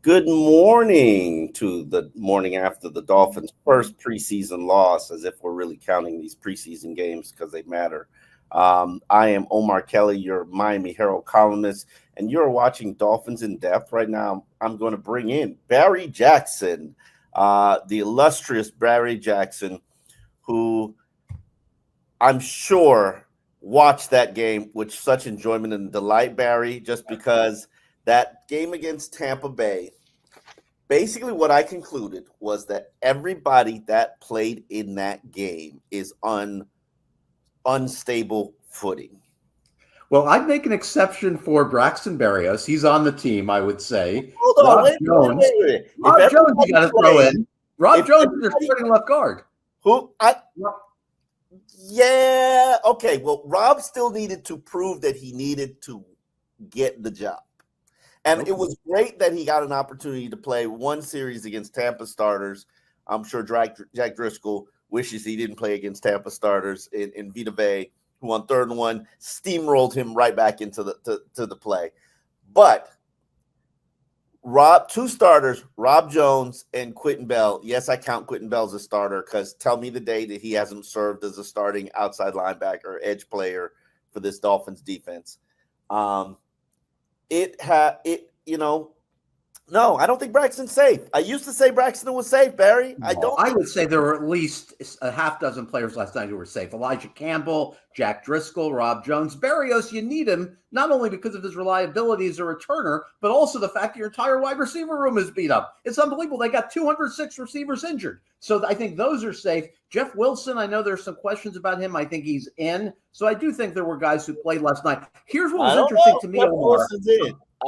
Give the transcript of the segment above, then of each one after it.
Good morning to the morning after the Dolphins' first preseason loss, as if we're really counting these preseason games because they matter. I am Omar Kelly, your Miami Herald columnist, and you're watching Dolphins in Depth. Right now, I'm going to bring in Barry Jackson, the illustrious Barry Jackson, who I'm sure watched that game with such enjoyment and delight, Barry, just because that game against Tampa Bay, basically what I concluded was that everybody that played in that game is on unstable footing. Well, I'd make an exception for Braxton Berrios. He's on the team, I would say. Hold on, Rob wait, Jones. wait, wait, wait. Rob Jones, you got to throw in. Rob if Jones is everybody- starting left guard. Yeah, okay. Well, Rob still needed to prove that he needed to get the job. And it was great that he got an opportunity to play one series against Tampa starters. I'm sure Jack Driscoll wishes he didn't play against Tampa starters in Vita Vea, who on 3rd and 1 steamrolled him right back into the play. But two starters, Rob Jones and Quentin Bell. Yes, I count Quentin Bell as a starter because tell me the day that he hasn't served as a starting outside linebacker, edge player for this Dolphins defense. No, I don't think Braxton's safe. I used to say Braxton was safe, Barry. I would say there were at least a half dozen players last night who were safe. Elijah Campbell, Jack Driscoll, Rob Jones. Berrios, you need him, not only because of his reliability as a returner, but also the fact that your entire wide receiver room is beat up. It's unbelievable. They got 206 receivers injured. So I think those are safe. Jeff Wilson, I know there's some questions about him. I think he's in. So I do think there were guys who played last night. Here's what was interesting to me, Omar.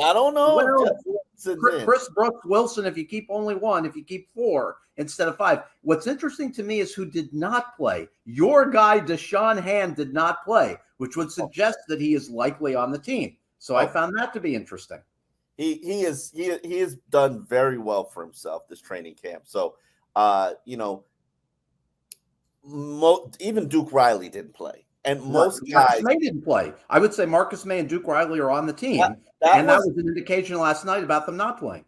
I don't know. Chris Brooks, Wilson, if you keep only one, if you keep 4 instead of 5. What's interesting to me is who did not play. Your guy, Deshaun Hand, did not play, which would suggest that he is likely on the team. So I found that to be interesting. He has done very well for himself this training camp. So, even Duke Riley didn't play. And most guys, Marcus May didn't play. I would say Marcus May and Duke Riley are on the team. That was an indication last night about them not playing.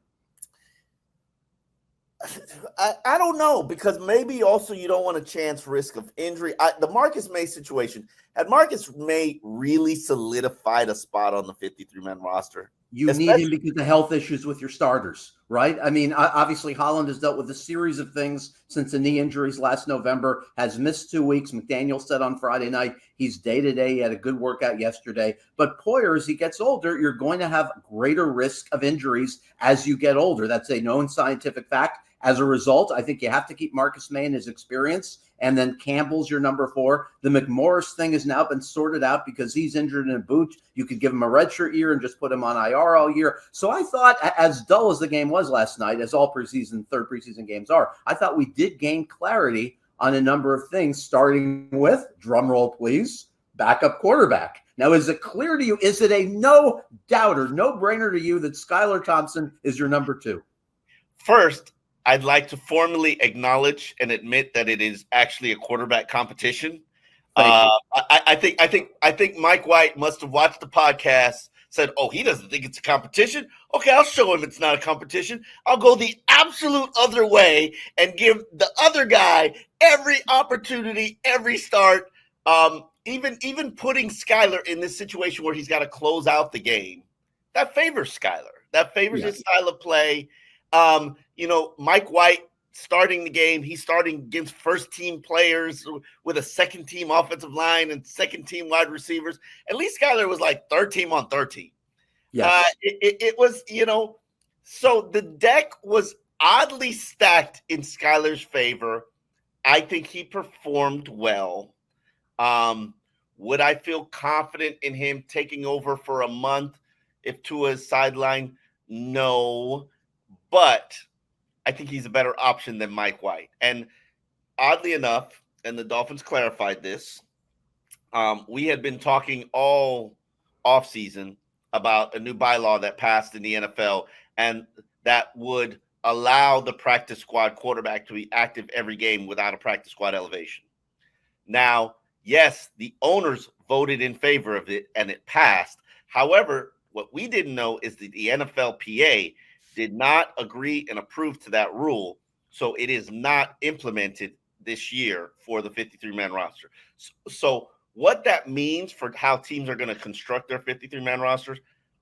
I don't know, because maybe also you don't want a chance risk of injury. The Marcus May situation, had Marcus May really solidified a spot on the 53-man roster? You need him because of health issues with your starters, right? I mean, obviously Holland has dealt with a series of things since the knee injuries last November, has missed 2 weeks. McDaniel said on Friday night he's day-to-day. He had a good workout yesterday. But Poyer, as he gets older, you're going to have greater risk of injuries as you get older. That's a known scientific fact. As a result, I think you have to keep Marcus May in his experience. And then Campbell's your number 4. The McMorris thing has now been sorted out because he's injured in a boot. You could give him a redshirt year and just put him on IR all year. So I thought, as dull as the game was last night, as all third preseason games are, I thought we did gain clarity on a number of things, starting with, drum roll please, backup quarterback. Now, is it clear to you, is it a no-doubter, no-brainer to you that Skyler Thompson is your number 2? First, I'd like to formally acknowledge and admit that it is actually a quarterback competition. I think Mike White must have watched the podcast, said, "Oh, he doesn't think it's a competition. Okay, I'll show him it's not a competition. I'll go the absolute other way and give the other guy every opportunity, every start. Even putting Skyler in this situation where he's got to close out the game, that favors Skyler. That favors his style of play." Mike White starting the game, he's starting against first-team players with a second-team offensive line and second-team wide receivers. At least Skyler was like third team on 13. Yes. It was, so the deck was oddly stacked in Skyler's favor. I think he performed well. Would I feel confident in him taking over for a month if Tua's sidelined? No. But I think he's a better option than Mike White. And oddly enough, and the Dolphins clarified this, we had been talking all offseason about a new bylaw that passed in the NFL and that would allow the practice squad quarterback to be active every game without a practice squad elevation. Now, yes, the owners voted in favor of it and it passed. However, what we didn't know is that the NFLPA did not agree and approve to that rule. So it is not implemented this year for the 53-man roster. So what that means for how teams are going to construct their 53-man rosters,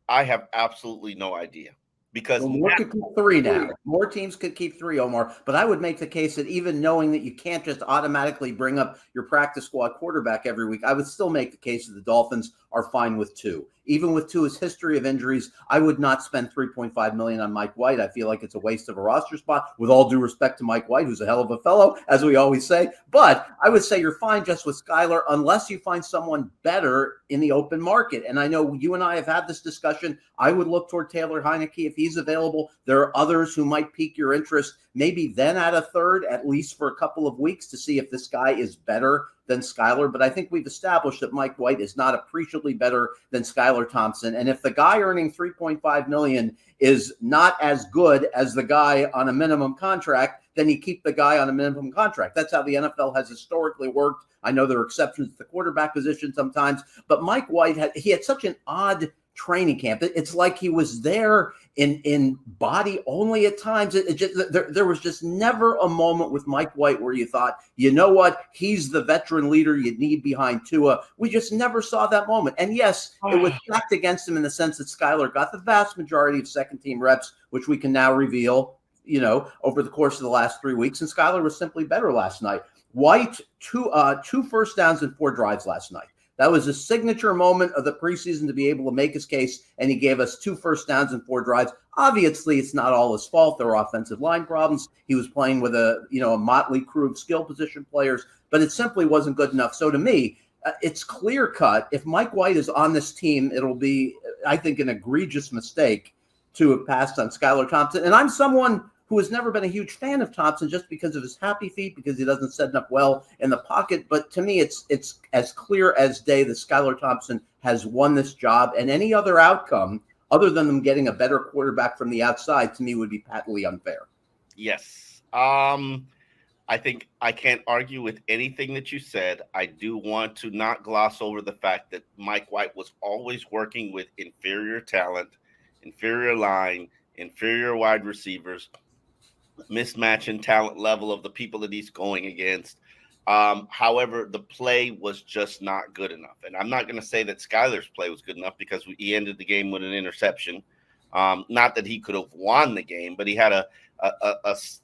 I have absolutely no idea. Because more could keep 3 now. More teams could keep 3, Omar. But I would make the case that even knowing that you can't just automatically bring up your practice squad quarterback every week, I would still make the case that the Dolphins are fine with 2. Even with Tua's history of injuries, I would not spend $3.5 million on Mike White. I feel like it's a waste of a roster spot, with all due respect to Mike White, who's a hell of a fellow, as we always say. But I would say you're fine just with Skyler unless you find someone better in the open market. And I know you and I have had this discussion. I would look toward Taylor Heineke if he's available. There are others who might pique your interest, maybe then at a third, at least for a couple of weeks, to see if this guy is better than Skyler. But I think we've established that Mike White is not appreciably better than Skyler Thompson. And if the guy earning $3.5 million is not as good as the guy on a minimum contract, then you keep the guy on a minimum contract. That's how the NFL has historically worked. I know there are exceptions to the quarterback position sometimes, but Mike White had such an odd training camp. It's like he was there in body only at times. There was just never a moment with Mike White where you thought, you know what, he's the veteran leader you need behind Tua. We just never saw that moment. And yes, it was stacked against him in the sense that Skyler got the vast majority of second-team reps, which we can now reveal, over the course of the last 3 weeks. And Skyler was simply better last night. White, two first downs and 4 drives last night. That was a signature moment of the preseason to be able to make his case, and he gave us 2 first downs and 4 drives. Obviously, it's not all his fault. There were offensive line problems. He was playing with a motley crew of skill position players, but it simply wasn't good enough. So to me, it's clear cut. If Mike White is on this team, it'll be, I think, an egregious mistake to have passed on Skyler Thompson. And I'm someone who has never been a huge fan of Thompson just because of his happy feet, because he doesn't set up well in the pocket. But to me, it's as clear as day that Skyler Thompson has won this job, and any other outcome other than them getting a better quarterback from the outside, to me, would be patently unfair. Yes. I think I can't argue with anything that you said. I do want to not gloss over the fact that Mike White was always working with inferior talent, inferior line, inferior wide receivers, mismatch in talent level of the people that he's going against. However, the play was just not good enough. And I'm not going to say that Skyler's play was good enough, because he ended the game with an interception. Not that he could have won the game, but he had a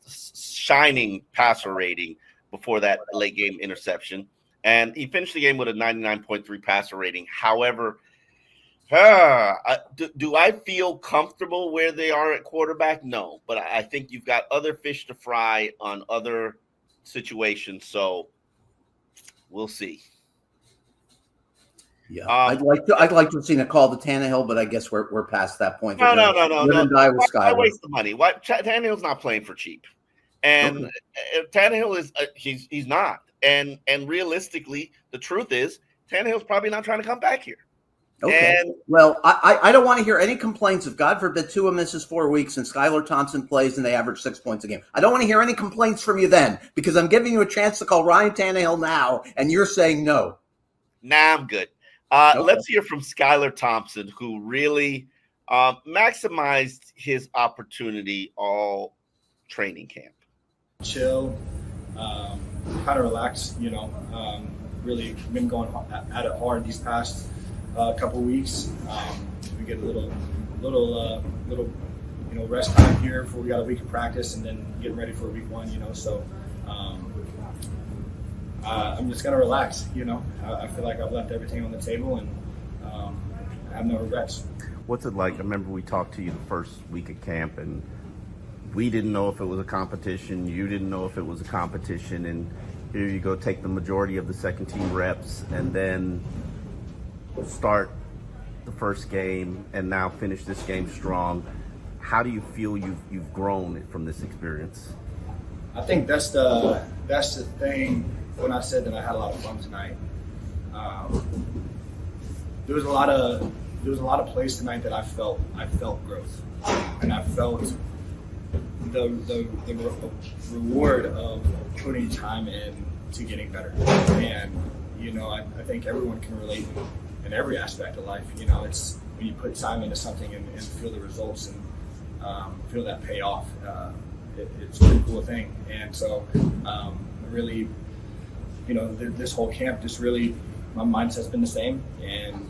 shining passer rating before that late game interception. And he finished the game with a 99.3 passer rating. However, do I feel comfortable where they are at quarterback? No, but I think you've got other fish to fry on other situations. So we'll see. Yeah, I'd like to have seen a call to Tannehill, but I guess we're past that point. No. Die with Why waste the money? Why Tannehill's not playing for cheap, and Tannehill is he's not. And realistically, the truth is Tannehill's probably not trying to come back here. Okay. And, well, I don't want to hear any complaints if, God forbid, Tua misses 4 weeks and Skyler Thompson plays and they average 6 points a game. I don't want to hear any complaints from you then, because I'm giving you a chance to call Ryan Tannehill now, and you're saying no. Nah, I'm good. Let's hear from Skyler Thompson, who really maximized his opportunity all training camp. Chill, kind of relaxed, really been going at it hard these past couple weeks. We get a little rest time here before we got a week of practice, and then getting ready for week 1. So I'm just gonna relax. I feel like I've left everything on the table, and I have no regrets. What's it like? I remember we talked to you the first week of camp, and we didn't know if it was a competition. You didn't know if it was a competition, and here you go, take the majority of the second team reps, and then start the first game, and now finish this game strong. How do you feel you've grown from this experience? I think that's the thing. When I said that I had a lot of fun tonight, there was a lot of plays tonight that I felt growth, and I felt the reward of putting time in to getting better. And I think everyone can relate in every aspect of life. It's when you put time into something and feel the results. And feel that pay off. It's a pretty cool thing. And so really, this whole camp just really, my mindset's been the same, and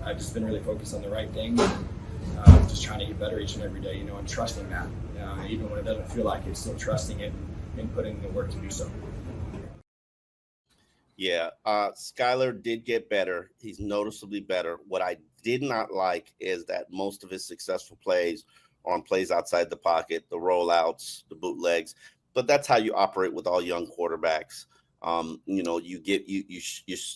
I've just been really focused on the right things, and just trying to get better each and every day, and trusting that, even when it doesn't feel like it, still trusting it and putting in the work to do so. Yeah, Skyler did get better. He's noticeably better. What I did not like is that most of his successful plays are on plays outside the pocket, the rollouts, the bootlegs. But that's how you operate with all young quarterbacks. You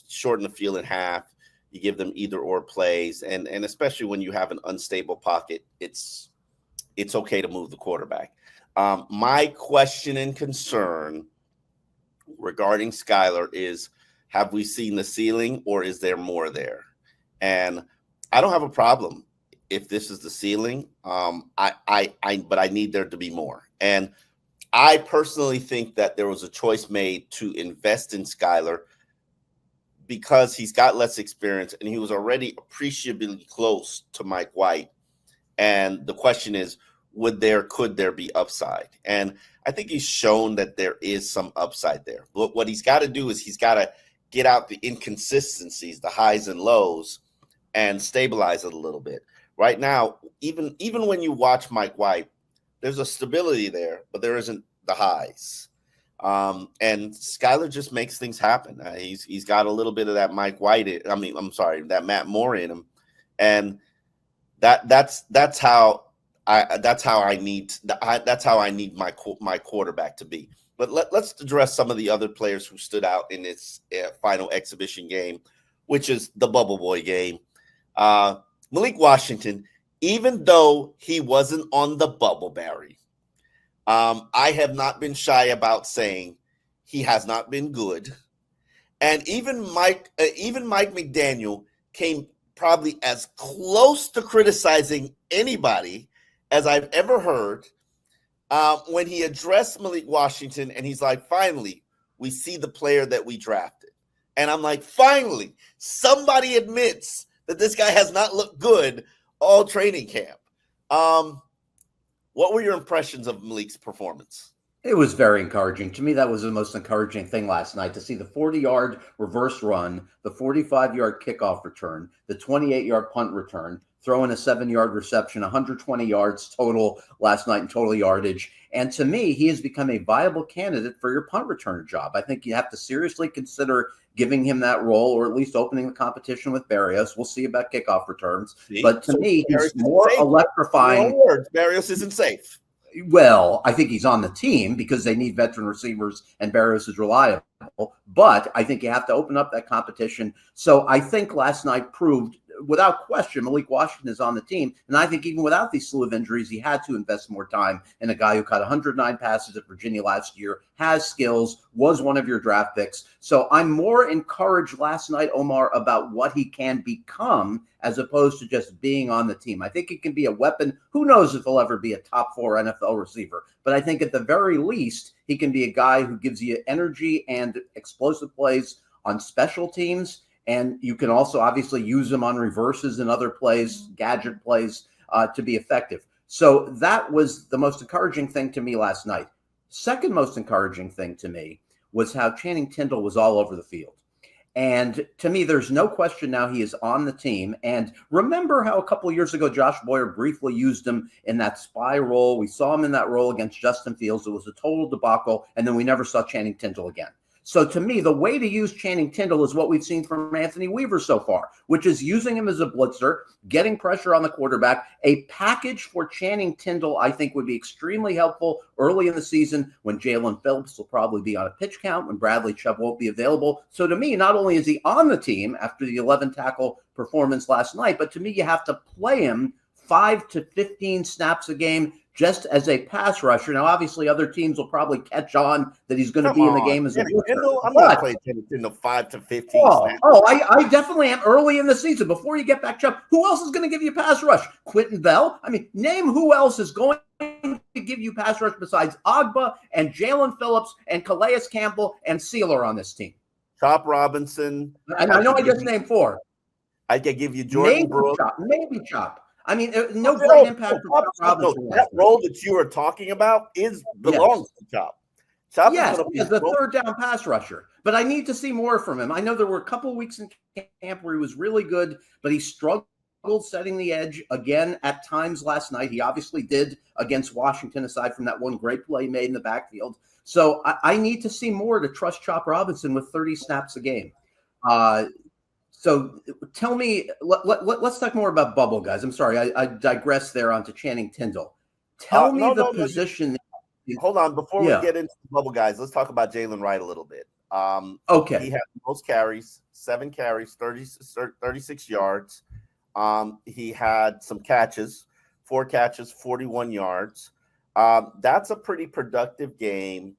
shorten the field in half. You give them either or plays, and especially when you have an unstable pocket, it's okay to move the quarterback. My question and concern regarding Skyler is, have we seen the ceiling, or is there more there? And I don't have a problem if this is the ceiling. But I need there to be more. And I personally think that there was a choice made to invest in Skyler because he's got less experience and he was already appreciably close to Mike White. And the question is, could there be upside? And I think he's shown that there is some upside there. But what he's got to do is he's got to get out the inconsistencies, the highs and lows, and stabilize it a little bit. Right now, even when you watch Mike White, there's a stability there, but there isn't the highs. And Skyler just makes things happen. He's got a little bit of that Mike White. That Matt Moore in him, and that's how I need my quarterback to be. But let's address some of the other players who stood out in this final exhibition game, which is the Bubble Boy game. Malik Washington, even though he wasn't on the bubble, Barry, I have not been shy about saying he has not been good. And even Mike McDaniel came probably as close to criticizing anybody as I've ever heard when he addressed Malik Washington, and he's like, finally, we see the player that we drafted. And I'm like, finally, somebody admits that this guy has not looked good all training camp. What were your impressions of Malik's performance? It was very encouraging. To me, that was the most encouraging thing last night, to see the 40-yard reverse run, the 45-yard kickoff return, the 28-yard punt return, throwing a 7-yard reception, 120 yards total last night in total yardage. And to me, he has become a viable candidate for your punt returner job. I think you have to seriously consider giving him that role, or at least opening the competition with Berrios. We'll see about kickoff returns. But to me, he's more electrifying. Berrios isn't safe. Well, I think he's on the team because they need veteran receivers, and Berrios is reliable. But I think you have to open up that competition. So I think last night proved, without question, Malik Washington is on the team. And I think even without these slew of injuries, he had to invest more time in a guy who caught 109 passes at Virginia last year, has skills, was one of your draft picks. So I'm more encouraged last night, Omar, about what he can become as opposed to just being on the team. I think he can be a weapon. Who knows if he'll ever be a top 4 NFL receiver. But I think at the very least, he can be a guy who gives you energy and explosive plays on special teams. And you can also obviously use them on reverses and other plays, gadget plays, to be effective. So that was the most encouraging thing to me last night. Second most encouraging thing to me was how Channing Tindall was all over the field. And to me, there's no question now he is on the team. And remember how a couple of years ago, Josh Boyer briefly used him in that spy role. We saw him in that role against Justin Fields. It was a total debacle. And then we never saw Channing Tindall again. So to me, the way to use Channing Tindall is what we've seen from Anthony Weaver so far, which is using him as a blitzer, getting pressure on the quarterback. A package for Channing Tindall, I think, would be extremely helpful early in the season when Jaylen Phillips will probably be on a pitch count, when Bradley Chubb won't be available. So to me, not only is he on the team after the 11-tackle performance last night, but to me, you have to play him 5 to 15 snaps a game just as a pass rusher. Now, obviously, other teams will probably catch on that he's going to be in the game as a blitzer. I'm not playing in the 5 to 15 snaps. I definitely am early in the season. Before you get back Chubb, who else is going to give you a pass rush? Quentin Bell? I mean, name who else is going to give you pass rush besides Agba and Jaylen Phillips and Calais Campbell and Sealer on this team? Chop Robinson. I know I just named 4. I could give you Jordan Brooks. Maybe Chop. I mean, no great impact from Robinson. That role that you are talking about belongs to Chop. Chop yes, is going to be the third down pass rusher. But I need to see more from him. I know there were a couple of weeks in camp where he was really good, but he struggled setting the edge again at times last night. He obviously did against Washington, aside from that one great play made in the backfield. So I need to see more to trust Chop Robinson with 30 snaps a game. So tell me, let's talk more about bubble, guys. I'm sorry, I digress there onto Channing Tindall. Tell me the position. Hold on, before we get into the bubble, guys, let's talk about Jaylen Wright a little bit. Okay. He had the most carries, 7 carries, 36 yards. He had some catches, 4 catches, 41 yards. That's a pretty productive game,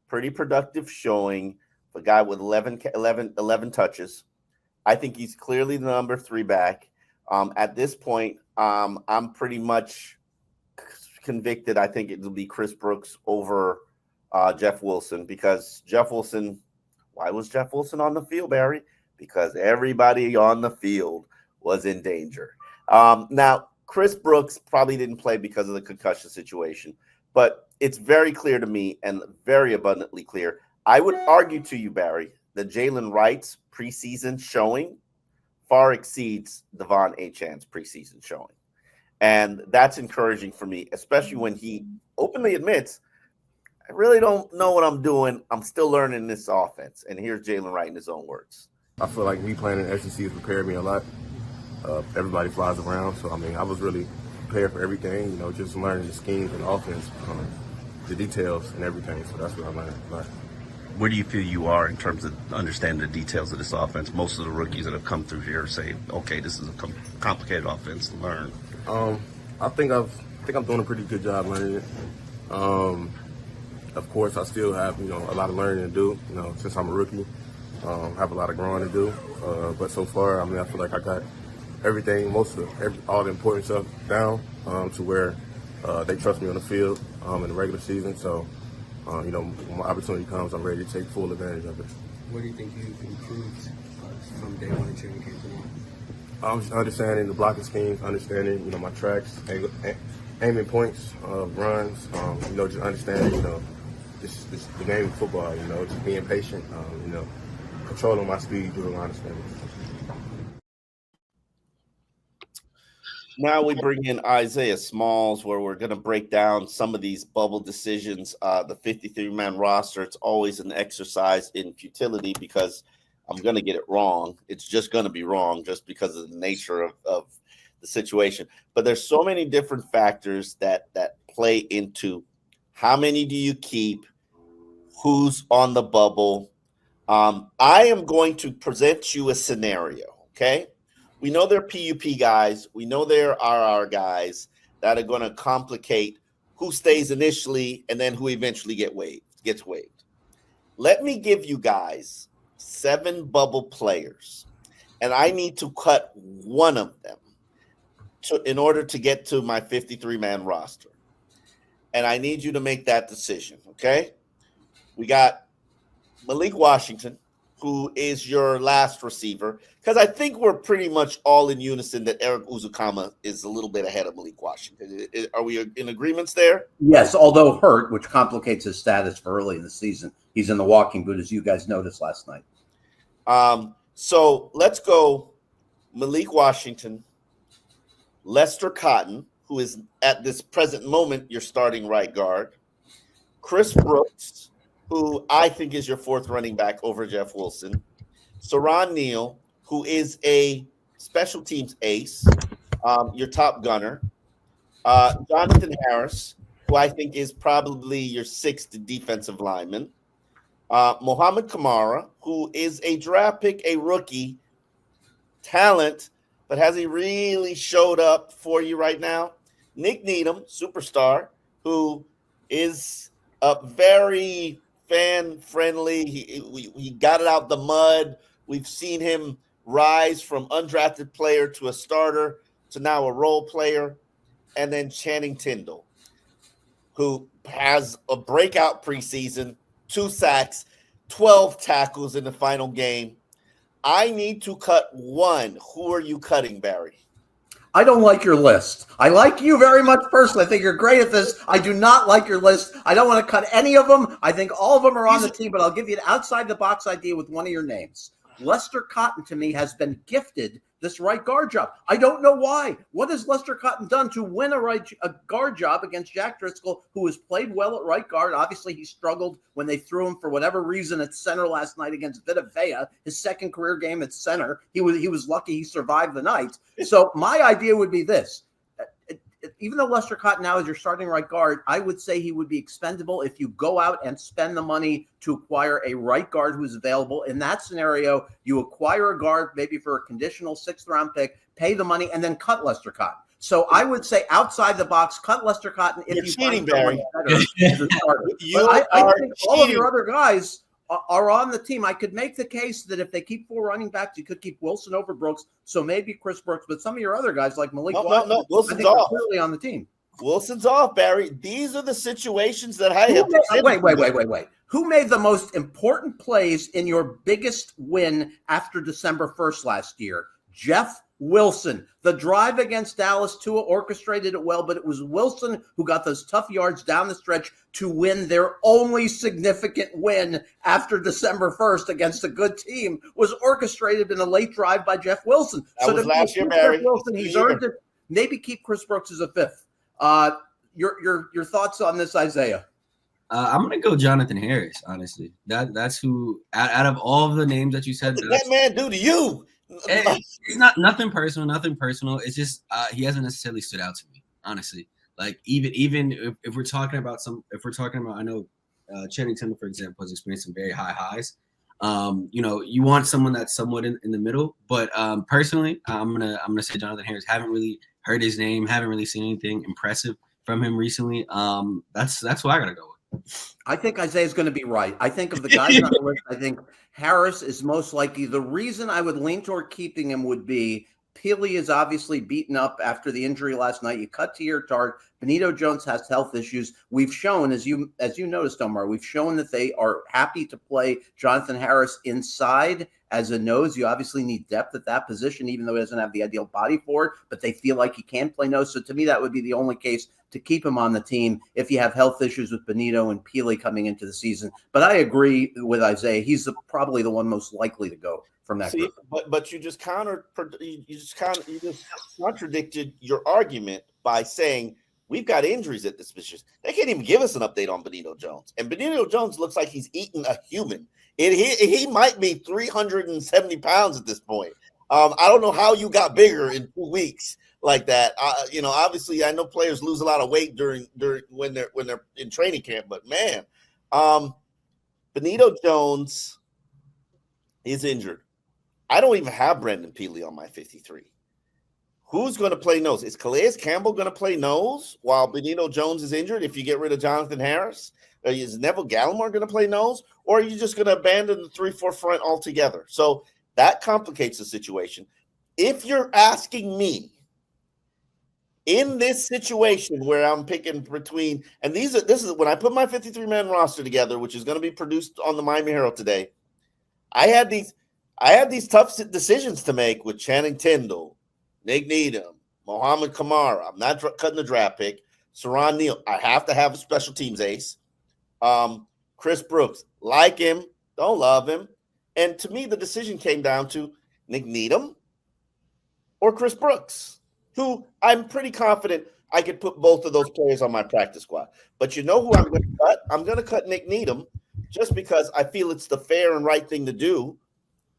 pretty productive showing. A guy with 11 touches. I think he's clearly the number 3 back. At this point, I'm pretty much convicted. I think it will be Chris Brooks over Jeff Wilson, because Jeff Wilson, why was Jeff Wilson on the field, Barry? Because everybody on the field was in danger. Now, Chris Brooks probably didn't play because of the concussion situation, but it's very clear to me and very abundantly clear. I would argue to you, Barry, that Jaylen Wright's preseason showing far exceeds Devon Achane's preseason showing. And that's encouraging for me, especially when he openly admits, I really don't know what I'm doing. I'm still learning this offense. And here's Jaylen Wright in his own words. I feel like me playing in the SEC has prepared me a lot. Everybody flies around. So, I mean, I was really prepared for everything, just learning the schemes and offense, the details and everything. So that's what I learned. But where do you feel you are in terms of understanding the details of this offense? Most of the rookies that have come through here say, okay, this is a complicated offense to learn. I think I'm doing a pretty good job learning it. Of course, I still have, a lot of learning to do, since I'm a rookie. Have a lot of growing to do. But so far, I feel like I got everything, all the important stuff down to where they trust me on the field in the regular season. So, when my opportunity comes, I'm ready to take full advantage of it. What do you think you've improved from day one in training camp to now? Understanding the blocking schemes, understanding, my tracks, aiming points, runs, just understanding, just the game of football, just being patient, controlling my speed, doing line of scrimmage. Now we bring in Isaiah Smalls, where we're going to break down some of these bubble decisions. The 53-man roster, it's always an exercise in futility because I'm going to get it wrong. It's just going to be wrong just because of the nature of the situation. But there's so many different factors that play into how many do you keep, who's on the bubble. I am going to present you a scenario, okay? We know they're PUP guys. We know there are our guys that are going to complicate who stays initially and then who eventually gets waived. Let me give you guys 7 bubble players, and I need to cut one of them in order to get to my 53-man roster. And I need you to make that decision, okay? We got Malik Washington, who is your last receiver, because I think we're pretty much all in unison that Eric Uzukama is a little bit ahead of Malik Washington. Are we in agreements there? Yes, although hurt, which complicates his status for early in the season. He's in the walking boot, as you guys noticed last night. So let's go Malik Washington, Lester Cotton, who is at this present moment your starting right guard, Chris Brooks, who I think is your 4th running back over Jeff Wilson, Saran Neal, who is a special teams ace, your top gunner, Jonathan Harris, who I think is probably your 6th defensive lineman, Mohamed Kamara, who is a draft pick, a rookie, talent, but has he really showed up for you right now? Nick Needham, superstar, who is a very fan-friendly. He got it out the mud. We've seen him rise from undrafted player to a starter to now a role player. And then Channing Tindall, who has a breakout preseason, 2 sacks, 12 tackles in the final game. I need to cut one. Who are you cutting, Barry? I don't like your list. I like you very much personally. I think you're great at this. I do not like your list. I don't want to cut any of them. I think all of them are on the team, but I'll give you an outside-the-box idea with one of your names. Lester Cotton, to me, has been gifted this right guard job. I don't know why. What has Lester Cotton done to win a guard job against Jack Driscoll, who has played well at right guard? Obviously, he struggled when they threw him for whatever reason at center last night against Vita Vea, his second career game at center. He was lucky he survived the night. So my idea would be this. Even though Lester Cotton now is your starting right guard, I would say he would be expendable if you go out and spend the money to acquire a right guard who's available. In that scenario, you acquire a guard maybe for a conditional 6th-round pick, pay the money, and then cut Lester Cotton. So I would say outside the box, cut Lester Cotton if You're you cheating, find someone Barry. better as a starter. I think all of your other guys are on the team. I could make the case that if they keep 4 running backs, you could keep Wilson over Brooks, so maybe Chris Brooks, but some of your other guys like Malik Wilson, No, Wilson's I think are off. clearly on the team. Wilson's off, Barry. These are the situations that I have. Wait. Who made the most important plays in your biggest win after December 1st last year? Jeff Wilson. The drive against Dallas, Tua orchestrated it well, but it was Wilson who got those tough yards down the stretch to win their only significant win after December 1st against a good team, was orchestrated in a late drive by Jeff Wilson. That was last year, Barry. Wilson, he's earned it. Maybe keep Chris Brooks as a 5th. Your thoughts on this, Isaiah? I'm gonna go Jonathan Harris. Honestly, that's who out of all of the names that you said. What did that man do to you? It's not nothing personal. It's just he hasn't necessarily stood out to me, honestly. Like even if we're talking about I know Channing Tindall, for example, has experienced some very high highs. You want someone that's somewhat in the middle, but personally, I'm gonna say Jonathan Harris. Haven't really heard his name, haven't really seen anything impressive from him recently. That's who I gotta go with. I think Isaiah's going to be right. I think of the guys on the list, I think Harris is most likely. The reason I would lean toward keeping him would be Peely is obviously beaten up after the injury last night. You cut to your chart. Benito Jones has health issues. We've shown, as you noticed, Omar, we've shown that they are happy to play Jonathan Harris inside as a nose. You obviously need depth at that position, even though he doesn't have the ideal body for it, but they feel like he can play nose. So to me, that would be the only case to keep him on the team if you have health issues with Benito and Peely coming into the season. But I agree with Isaiah. He's probably the one most likely to go from that group. But you just contradicted your argument by saying we've got injuries at this position. They can't even give us an update on Benito Jones, and Benito Jones looks like he's eating a human. He might be 370 pounds at this point. I don't know how you got bigger in 2 weeks like that. Obviously, I know players lose a lot of weight during when they're in training camp, but man, Benito Jones is injured. I don't even have Brandon Peely on my 53. Who's going to play nose? Is Calais Campbell going to play nose while Benito Jones is injured if you get rid of Jonathan Harris? Is Neville Gallimore going to play nose? Or are you just going to abandon the 3-4 front altogether? So that complicates the situation. If you're asking me, in this situation where I'm picking between, and this is when I put my 53-man roster together, which is going to be produced on the Miami Herald today, I had these tough decisions to make with Channing Tindall, Nick Needham, Mohamed Kamara. I'm not cutting the draft pick. Saron Neal. I have to have a special teams ace. Chris Brooks. Like him. Don't love him. And to me, the decision came down to Nick Needham or Chris Brooks, who I'm pretty confident I could put both of those players on my practice squad. But you know who I'm going to cut? I'm going to cut Nick Needham just because I feel it's the fair and right thing to do.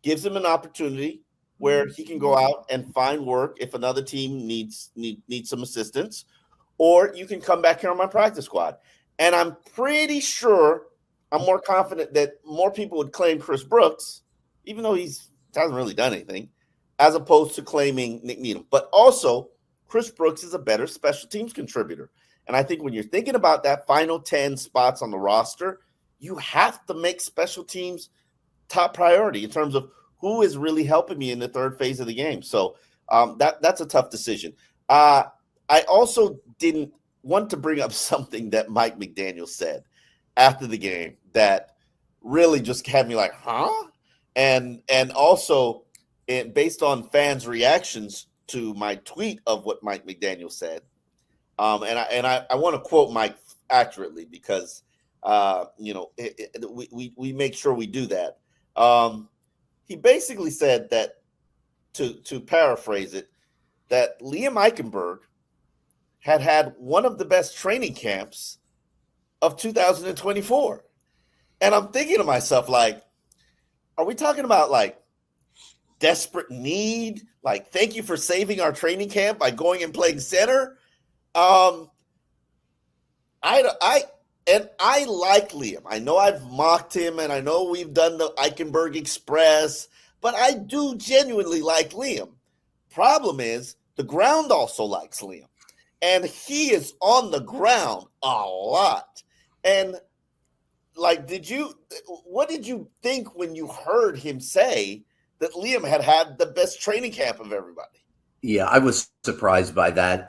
Gives him an opportunity where he can go out and find work if another team needs some assistance, or you can come back here on my practice squad. And I'm pretty sure I'm more confident that more people would claim Chris Brooks, even though he hasn't really done anything, as opposed to claiming Nick Needham. But also, Chris Brooks is a better special teams contributor. And I think when you're thinking about that final 10 spots on the roster, you have to make special teams top priority in terms of who is really helping me in the third phase of the game. So that's a tough decision. I also didn't want to bring up something that Mike McDaniel said after the game that really just had me like, huh? And also, based on fans' reactions to my tweet of what Mike McDaniel said. And I want to quote Mike accurately because we make sure we do that. He basically said that, to paraphrase it, that Liam Eichenberg had one of the best training camps of 2024. And I'm thinking to myself, like, are we talking about like desperate need? Like, thank you for saving our training camp by going and playing center. I like Liam. I know I've mocked him, and I know we've done the Eichenberg Express, but I do genuinely like Liam. Problem is, the ground also likes Liam, and he is on the ground a lot. And like, what did you think when you heard him say that Liam had the best training camp of everybody? Yeah, I was surprised by that.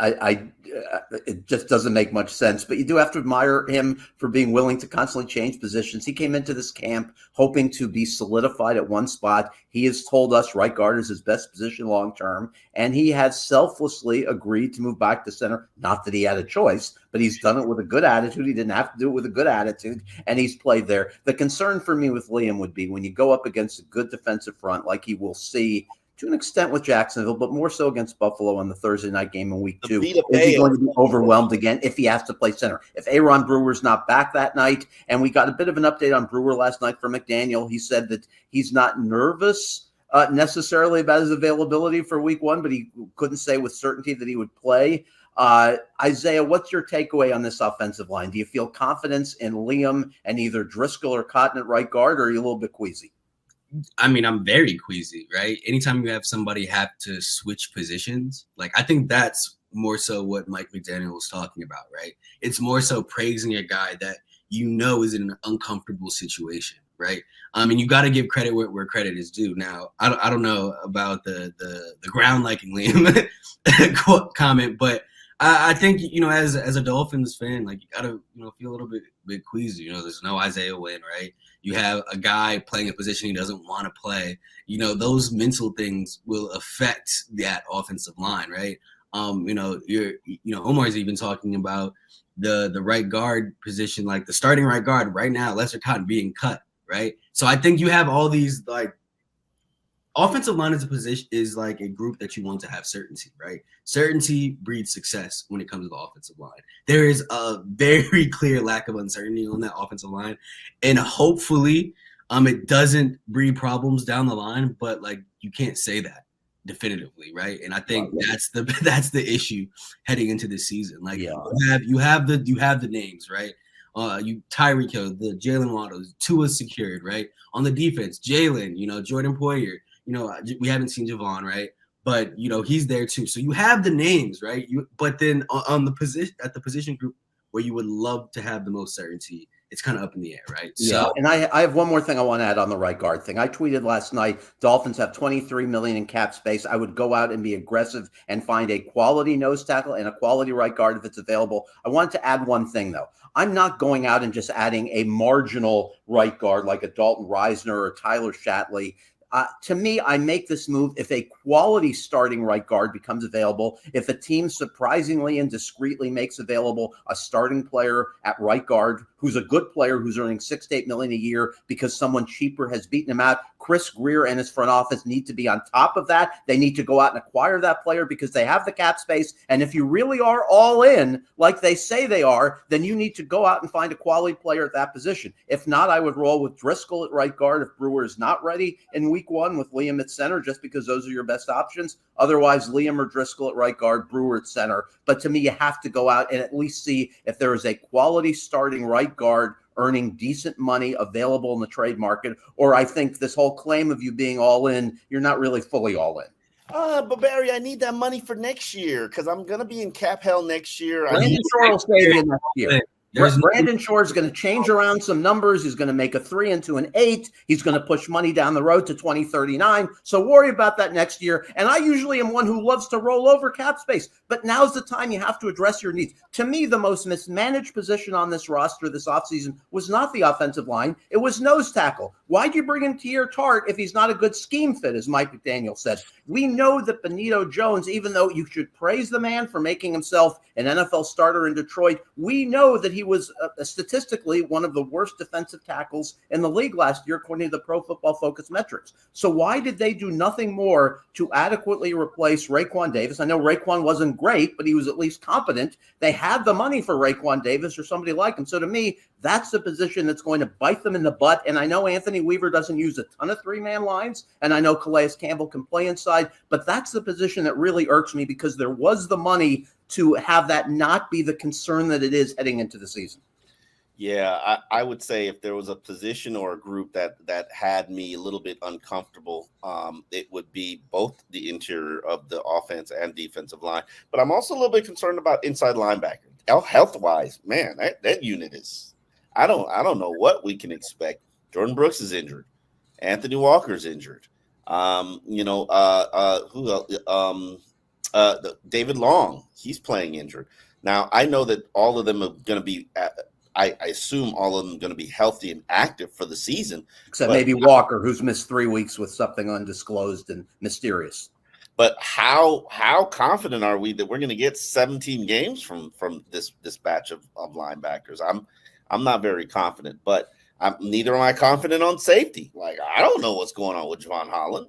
It just doesn't make much sense, but you do have to admire him for being willing to constantly change positions. He came into this camp hoping to be solidified at one spot. He has told us right guard is his best position long-term, and he has selflessly agreed to move back to center. Not that he had a choice, but he's done it with a good attitude. He didn't have to do it with a good attitude, and he's played there. The concern for me with Liam would be when you go up against a good defensive front like he will see to an extent with Jacksonville, but more so against Buffalo on the Thursday night game in week 2. Is he going to be overwhelmed again if he has to play center? If Aaron Brewer's not back that night, and we got a bit of an update on Brewer last night from McDaniel, he said that he's not nervous necessarily about his availability for week 1, but he couldn't say with certainty that he would play. Isaiah, what's your takeaway on this offensive line? Do you feel confidence in Liam and either Driscoll or Cotton at right guard, or are you a little bit queasy? I mean, I'm very queasy, right? Anytime you have somebody have to switch positions, like, I think that's more so what Mike McDaniel was talking about, right? It's more so praising a guy that you know is in an uncomfortable situation, right? I mean, you got to give credit where credit is due. Now, I don't know about the ground liking Liam comment, but I think, as a Dolphins fan, like, you got to, feel a little bit queasy. There's no Isaiah Wynn, right? You have a guy playing a position he doesn't want to play. Those mental things will affect that offensive line, right? Omar's even talking about the right guard position, like the starting right guard right now, Lester Cotton being cut, right? So I think you have all these, like, offensive line is like a group that you want to have certainty, right? Certainty breeds success when it comes to the offensive line. There is a very clear lack of uncertainty on that offensive line, and hopefully it doesn't breed problems down the line, but like, you can't say that definitively, right? And I think that's the issue heading into this season. Like, you have the names, right? Tyreek Hill, the Jaylen Waddle, Tua secured, right? On the defense, Jaylen, Jordan Poyer. We haven't seen Javon, right? But he's there too. So you have the names, right? But then on the position group where you would love to have the most certainty, it's kind of up in the air, right? Yeah. And I have one more thing I want to add on the right guard thing. I tweeted last night, Dolphins have $23 million in cap space. I would go out and be aggressive and find a quality nose tackle and a quality right guard if it's available. I wanted to add one thing though. I'm not going out and just adding a marginal right guard like a Dalton Reisner or a Tyler Shatley. To me, I make this move if a quality starting right guard becomes available, if a team surprisingly and discreetly makes available a starting player at right guard who's a good player who's earning $6 to $8 million a year because someone cheaper has beaten him out. Chris Greer and his front office need to be on top of that. They need to go out and acquire that player because they have the cap space. And if you really are all in, like they say they are, then you need to go out and find a quality player at that position. If not, I would roll with Driscoll at right guard if Brewer is not ready in week 1, with Liam at center, just because those are your best options. Otherwise, Liam or Driscoll at right guard, Brewer at center. But to me, you have to go out and at least see if there is a quality starting right guard earning decent money available in the trade market. Or I think this whole claim of you being all in, you're not really fully all in. But Barry, I need that money for next year because I'm going to be in cap hell next year. Brandon Shore will save you next year. Brandon Shore is going to change around some numbers. He's going to make a 3 into an 8. He's going to push money down the road to 2039. So worry about that next year. And I usually am one who loves to roll over cap space, but now's the time you have to address your needs. To me, the most mismanaged position on this roster this offseason was not the offensive line. It was nose tackle. Why'd you bring in Tier Tart if he's not a good scheme fit, as Mike McDaniel said? We know that Benito Jones, even though you should praise the man for making himself an NFL starter in Detroit, we know that he was statistically one of the worst defensive tackles in the league last year, according to the Pro Football Focus metrics. So why did they do nothing more to adequately replace Raekwon Davis? I know Raekwon wasn't great, but he was at least competent. They had the money for Raekwon Davis or somebody like him. So to me, that's the position that's going to bite them in the butt. And I know Anthony Weaver doesn't use a ton of three-man lines, and I know Calais Campbell can play inside, but that's the position that really irks me because there was the money to have that not be the concern that it is heading into the season. Yeah, I would say if there was a position or a group that had me a little bit uncomfortable, it would be both the interior of the offense and defensive line. But I'm also a little bit concerned about inside linebacker. Health-wise, man, that unit is – I don't know what we can expect. Jordan Brooks is injured. Anthony Walker's injured. David Long, he's playing injured. Now, I know that all of them are going to be I assume all of them are going to be healthy and active for the season. Except maybe Walker, who's missed 3 weeks with something undisclosed and mysterious. But how confident are we that we're going to get 17 games from this batch of linebackers? I'm not very confident, but neither am I confident on safety. Like, I don't know what's going on with Javon Holland.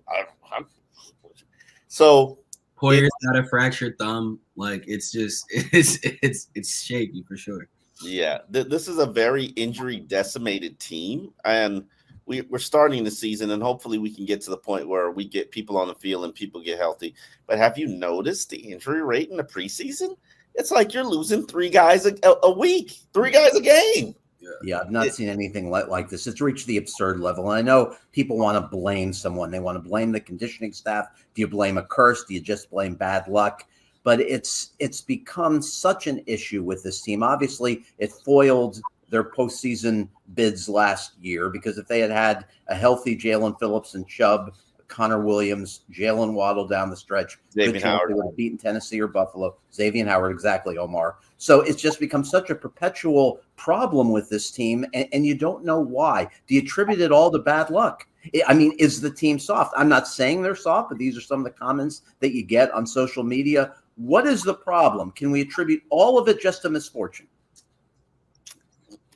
So Poyer's got a fractured thumb. Like, it's just it's shaky for sure. Yeah, this is a very injury decimated team, and we're starting the season, and hopefully we can get to the point where we get people on the field and people get healthy. But have you noticed the injury rate in the preseason? It's like you're losing 3 guys a week, 3 guys a game. Yeah, I've not seen anything like this. It's reached the absurd level. And I know people want to blame someone. They want to blame the conditioning staff. Do you blame a curse? Do you just blame bad luck? But it's become such an issue with this team. Obviously, it foiled their postseason bids last year because if they had had a healthy Jalen Phillips and Chubb, Connor Williams, Jalen Waddle down the stretch, Xavier Howard, they would have beaten Tennessee or Buffalo. Xavier Howard, exactly, Omar. So it's just become such a perpetual problem with this team, and you don't know why. Do you attribute it all to bad luck? I mean, is the team soft? I'm not saying they're soft, but these are some of the comments that you get on social media. What is the problem? Can we attribute all of it just to misfortune?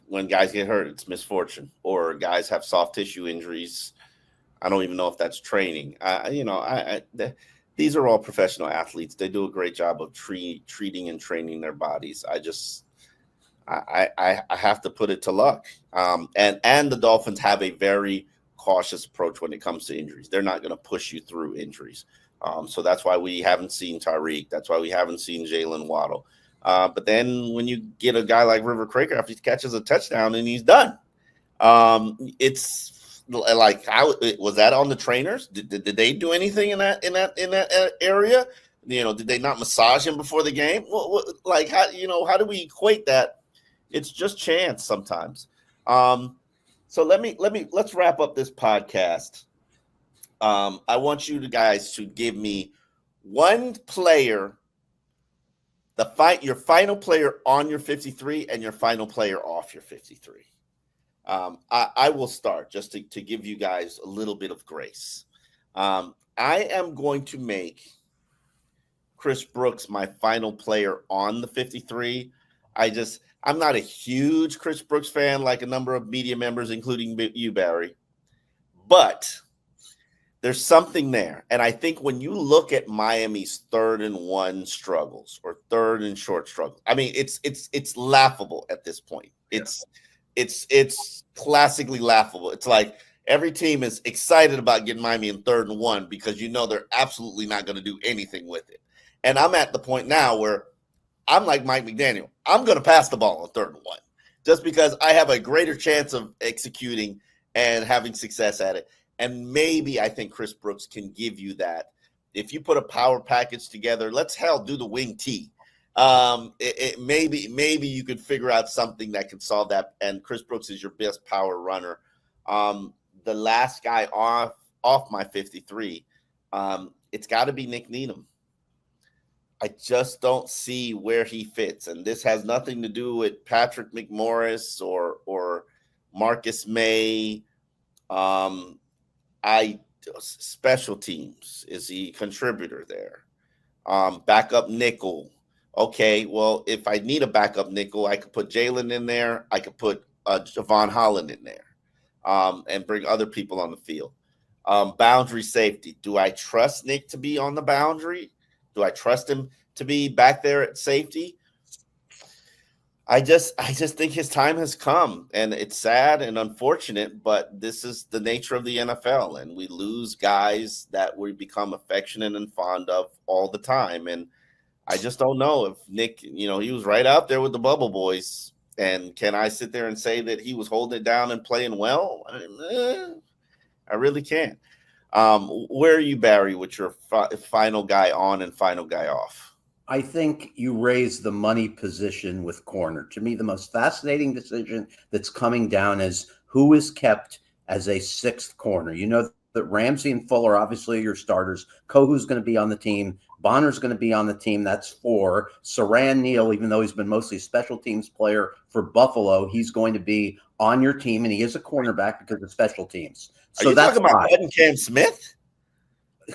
When guys get hurt, it's misfortune, or guys have soft tissue injuries. I don't even know if that's training. These are all professional athletes. They do a great job of treating and training their bodies. I have to put it to luck. And the Dolphins have a very cautious approach when it comes to injuries. They're not going to push you through injuries. So that's why we haven't seen Tyreek. That's why we haven't seen Jalen Waddle. But then when you get a guy like River Cracraft, he catches a touchdown and he's done. It's like, how was that on the trainers? Did they do anything in that area? Did they not massage him before the game? Like, how do we equate that? It's just chance sometimes. So let's wrap up this podcast. I want you guys to give me one player, your final player on your 53 and your final player off your 53. I will start just to give you guys a little bit of grace. I am going to make Chris Brooks my final player on the 53. I'm not a huge Chris Brooks fan like a number of media members, including you, Barry. But there's something there. And I think when you look at Miami's 3rd and 1 struggles or 3rd and short struggles, I mean, it's laughable at this point. It's classically laughable. It's like every team is excited about getting Miami in 3rd and 1 because they're absolutely not going to do anything with it. And I'm at the point now where I'm like Mike McDaniel. I'm going to pass the ball on 3rd and 1 just because I have a greater chance of executing and having success at it. And maybe I think Chris Brooks can give you that. If you put a power package together, do the wing T. Maybe you could figure out something that could solve that. And Chris Brooks is your best power runner. The last guy off my 53, it's got to be Nick Needham. I just don't see where he fits. And this has nothing to do with Patrick McMorris or Marcus May. I special teams, is he a contributor there? Backup nickel. Okay, well, if I need a backup nickel, I could put Jaylen in there. I could put Javon Holland in there, and bring other people on the field. Boundary safety. Do I trust Nick to be on the boundary? Do I trust him to be back there at safety? I just think his time has come, and it's sad and unfortunate, but this is the nature of the NFL, and we lose guys that we become affectionate and fond of all the time. And I just don't know if Nick, he was right out there with the Bubble Boys, and can I sit there and say that he was holding it down and playing well? I really can't. Where are you, Barry, with your final guy on and final guy off? I think you raise the money position with corner. To me, the most fascinating decision that's coming down is who is kept as a sixth corner. You know that Ramsey and Fuller obviously are your starters. Kohu's going to be on the team. Bonner's going to be on the team. That's 4. Saran Neal, even though he's been mostly a special teams player for Buffalo, he's going to be on your team, and he is a cornerback because of special teams. So are you talking about Cam Smith?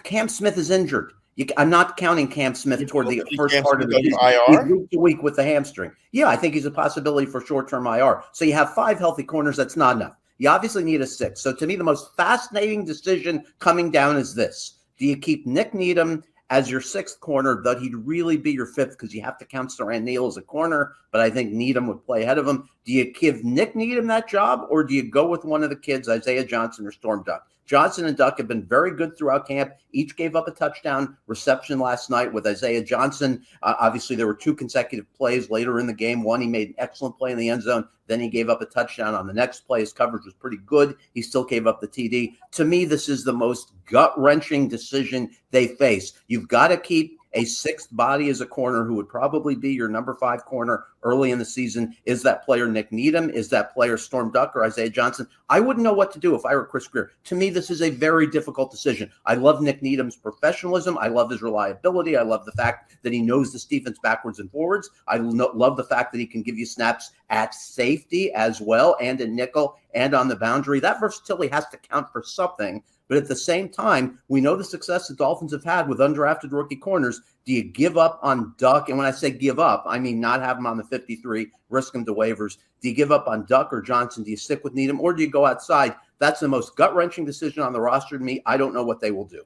Cam Smith is injured. I'm not counting Cam Smith toward the first part of the season. IR? He's week to week with the hamstring. Yeah, I think he's a possibility for short-term IR. So you have 5 healthy corners. That's not enough. You obviously need a 6th. So to me, the most fascinating decision coming down is this. Do you keep Nick Needham as your 6th corner? That he'd really be your 5th because you have to count Saran Neal as a corner, but I think Needham would play ahead of him. Do you give Nick Needham that job, or do you go with one of the kids, Isaiah Johnson or Storm Duck? Johnson and Duck have been very good throughout camp. Each gave up a touchdown reception last night with Isaiah Johnson. Obviously, there were 2 consecutive plays later in the game. One, he made an excellent play in the end zone. Then he gave up a touchdown on the next play. His coverage was pretty good. He still gave up the TD. To me, this is the most gut-wrenching decision they face. You've got to keep a 6th body as a corner who would probably be your number 5 corner early in the season. Is that player Nick Needham? Is that player Storm Duck or Isaiah Johnson? I wouldn't know what to do if I were Chris Greer. To me, this is a very difficult decision. I love Nick Needham's professionalism. I love his reliability. I love the fact that he knows this defense backwards and forwards. I love the fact that he can give you snaps at safety as well, and in nickel and on the boundary. That versatility has to count for something. But at the same time, we know the success the Dolphins have had with undrafted rookie corners. Do you give up on Duck? And when I say give up, I mean not have him on the 53, risk him to waivers. Do you give up on Duck or Johnson? Do you stick with Needham, or do you go outside? That's the most gut-wrenching decision on the roster to me. I don't know what they will do.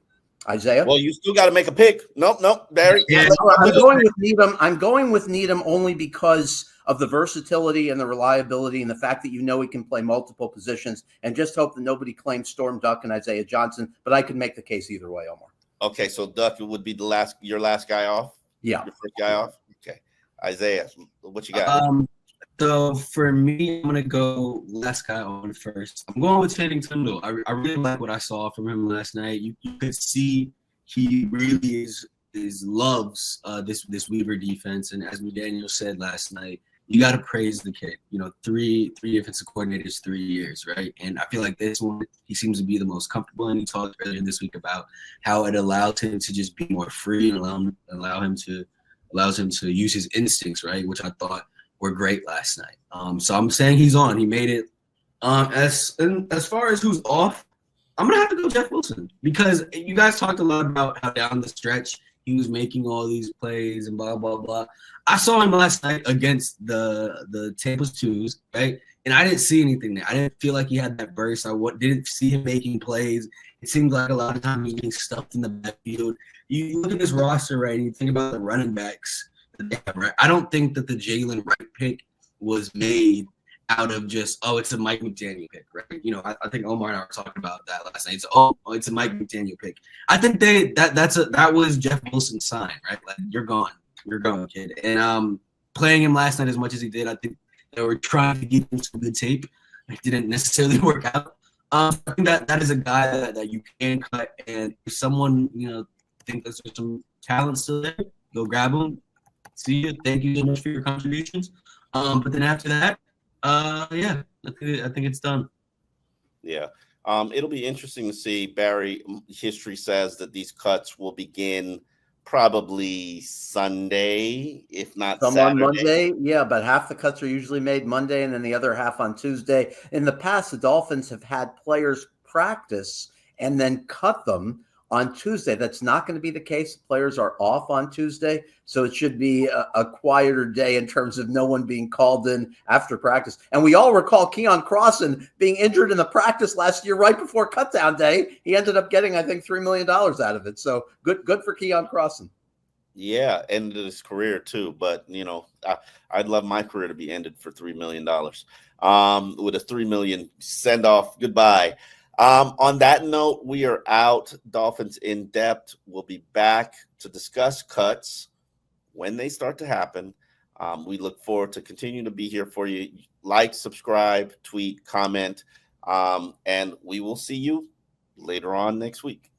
Isaiah? Well, you still got to make a pick. Nope, Barry. Yeah. I'm going with Needham. I'm going with Needham only because of the versatility and the reliability and the fact that he can play multiple positions, and just hope that nobody claims Storm Duck and Isaiah Johnson. But I could make the case either way, Omar. Okay, so Duck would be your last guy off? Yeah. Your first guy off? Okay. Isaiah, what you got? So for me, I'm gonna go last guy on first. I'm going with Channing Tindall. I really like what I saw from him last night. You could see he really loves this Weaver defense, and as McDaniel said last night, you got to praise the kid. 3 defensive coordinators, 3 years, right? And I feel like this one, he seems to be the most comfortable. And he talked earlier this week about how it allowed him to just be more free and allows him to use his instincts, right? Which I thought were great last night. So I'm saying he's on. He made it. As far as who's off, I'm gonna have to go Jeff Wilson, because you guys talked a lot about how down the stretch he was making all these plays and blah blah blah. I saw him last night against the Tampa 2s, right? And I didn't see anything there. I didn't feel like he had that burst. I didn't see him making plays. It seemed like a lot of times he was getting stuffed in the backfield. You look at this roster, right, and you think about the running backs that they have, right? I don't think that the Jaylen Wright pick was made out of just, it's a Mike McDaniel pick, right? I think Omar and I were talking about that last night. It's a Mike McDaniel pick. I think that was Jeff Wilson's sign, right? Like, you're gone, kid. And playing him last night as much as he did, I think they were trying to give him some good tape. It didn't necessarily work out. I think that is a guy that you can cut, and if someone think there's some talent still there, go grab him. See you. Thank you so much for your contributions. But then after that, I think it's done. Yeah. It'll be interesting to see. Barry, history says that these cuts will begin probably Sunday, if not Some Saturday. on Monday. Yeah, but half the cuts are usually made Monday and then the other half on Tuesday. In the past, the Dolphins have had players practice and then cut them on Tuesday. That's not going to be the case. Players are off on Tuesday, so it should be a quieter day in terms of no one being called in after practice. And we all recall Keon Crossan being injured in the practice last year right before cutdown day. He ended up getting, I think, $3 million out of it. So good for Keon Crossan. Yeah, ended his career too. But I'd love my career to be ended for $3 million. With a $3 million send off. Goodbye. On that note, we are out. Dolphins in Depth. We'll be back to discuss cuts when they start to happen. We look forward to continuing to be here for you. Like, subscribe, tweet, comment, and we will see you later on next week.